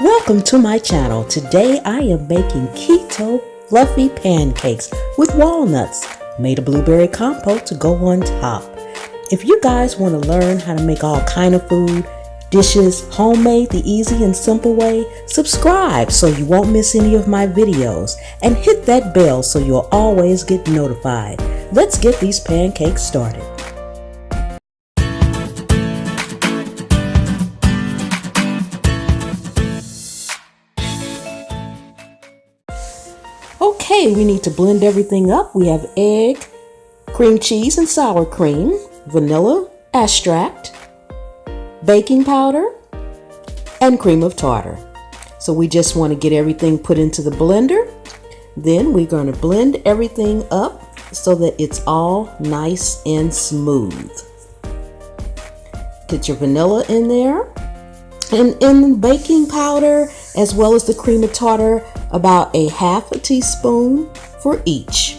Welcome to my channel. Today I am making keto fluffy pancakes with walnuts, made a blueberry compote to go on top. If you guys want to learn how to make all kind of food, dishes, homemade the easy and simple way, subscribe so you won't miss any of my videos and hit that bell so you'll always get notified. Let's get these pancakes started. Okay, we need to blend everything up. We have egg, cream cheese and sour cream, vanilla extract, baking powder, and cream of tartar. So we just want to get everything put into the blender. Then we're going to blend everything up so that it's all nice and smooth. Get your vanilla in there. And in baking powder, as well as the cream of tartar, about a half a teaspoon for each.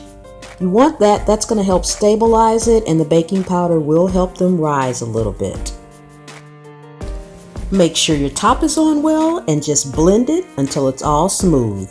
You want that. That's going to help stabilize it, and the baking powder will help them rise a little bit. Make sure your top is on well and just blend it until it's all smooth.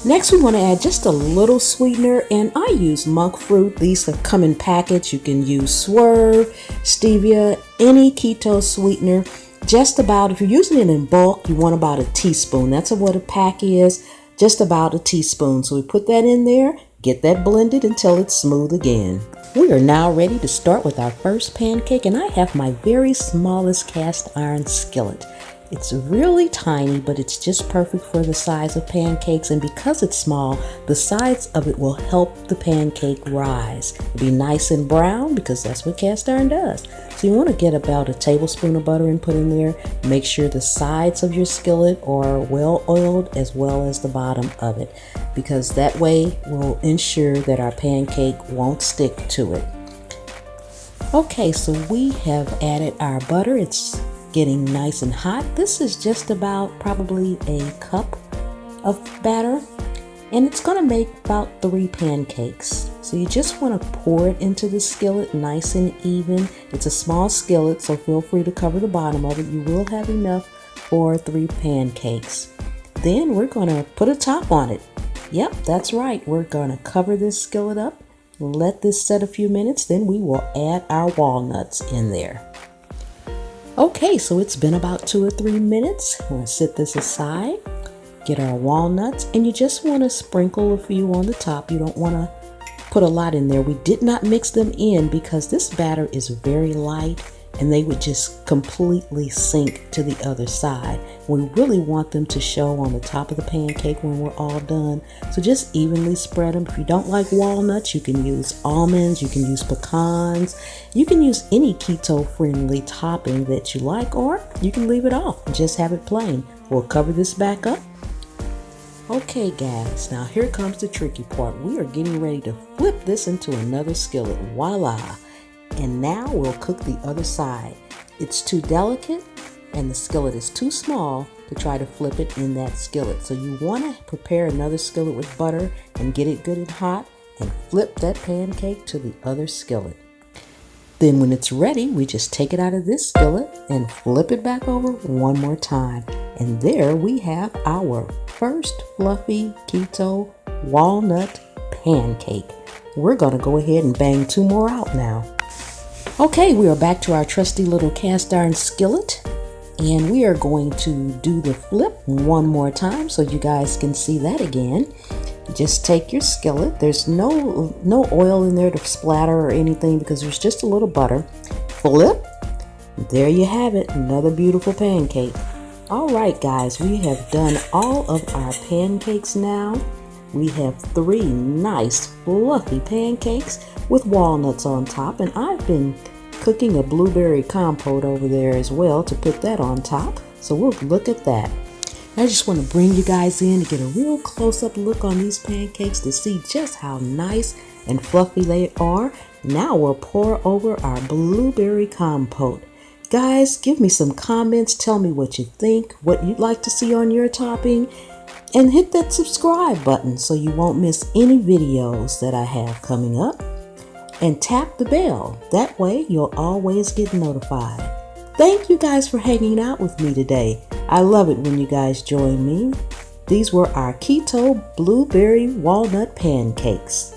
Next, we want to add just a little sweetener, and I use monk fruit. These come in packets. You can use Swerve, stevia, any keto sweetener. Just about, if you're using it in bulk, you want about a teaspoon. That's what a pack is, just about a teaspoon. So we put that in there, get that blended until it's smooth again. We are now ready to start with our first pancake, and I have my very smallest cast iron skillet. It's really tiny, but it's just perfect for the size of pancakes, and because it's small, the sides of it will help the pancake rise. It'll be nice and brown because that's what cast iron does. So you want to get about a tablespoon of butter and put in there. Make sure the sides of your skillet are well oiled as well as the bottom of it, because that way will ensure that our pancake won't stick to it. Okay, so we have added our butter. It's getting nice and hot. This is just about probably a cup of batter, and it's going to make about 3 pancakes. So you just want to pour it into the skillet nice and even. It's a small skillet, so feel free to cover the bottom of it. You will have enough for 3 pancakes. Then we're going to put a top on it. Yep, that's right. We're going to cover this skillet up, let this set a few minutes, then we will add our walnuts in there. Okay, so it's been about 2 or 3 minutes. We're going to set this aside, get our walnuts, and you just want to sprinkle a few on the top. You don't want to put a lot in there. We did not mix them in because this batter is very light and they would just completely sink to the other side. We really want them to show on the top of the pancake when we're all done. So just evenly spread them. If you don't like walnuts, you can use almonds, you can use pecans, you can use any keto-friendly topping that you like, or you can leave it off and just have it plain. We'll cover this back up. Okay guys, now here comes the tricky part. We are getting ready to flip this into another skillet. Voila! And now we'll cook the other side. It's too delicate and the skillet is too small to try to flip it in that skillet. So you want to prepare another skillet with butter and get it good and hot and flip that pancake to the other skillet. Then when it's ready, we just take it out of this skillet and flip it back over one more time. And there we have our first fluffy keto walnut pancake. We're going to go ahead and bang 2 more out now. Okay, we are back to our trusty little cast iron skillet, and we are going to do the flip one more time so you guys can see that again. Just take your skillet. There's no oil in there to splatter or anything because there's just a little butter. Flip. There you have it, another beautiful pancake. All right, guys, we have done all of our pancakes now. We have 3 nice fluffy pancakes with walnuts on top, and I've been cooking a blueberry compote over there as well to put that on top. So we'll look at that. I just want to bring you guys in to get a real close-up look on these pancakes to see just how nice and fluffy they are. Now we'll pour over our blueberry compote. Guys, give me some comments. Tell me what you think, what you'd like to see on your topping. And hit that subscribe button so you won't miss any videos that I have coming up. And tap the bell. That way you'll always get notified. Thank you guys for hanging out with me today. I love it when you guys join me. These were our keto blueberry walnut pancakes.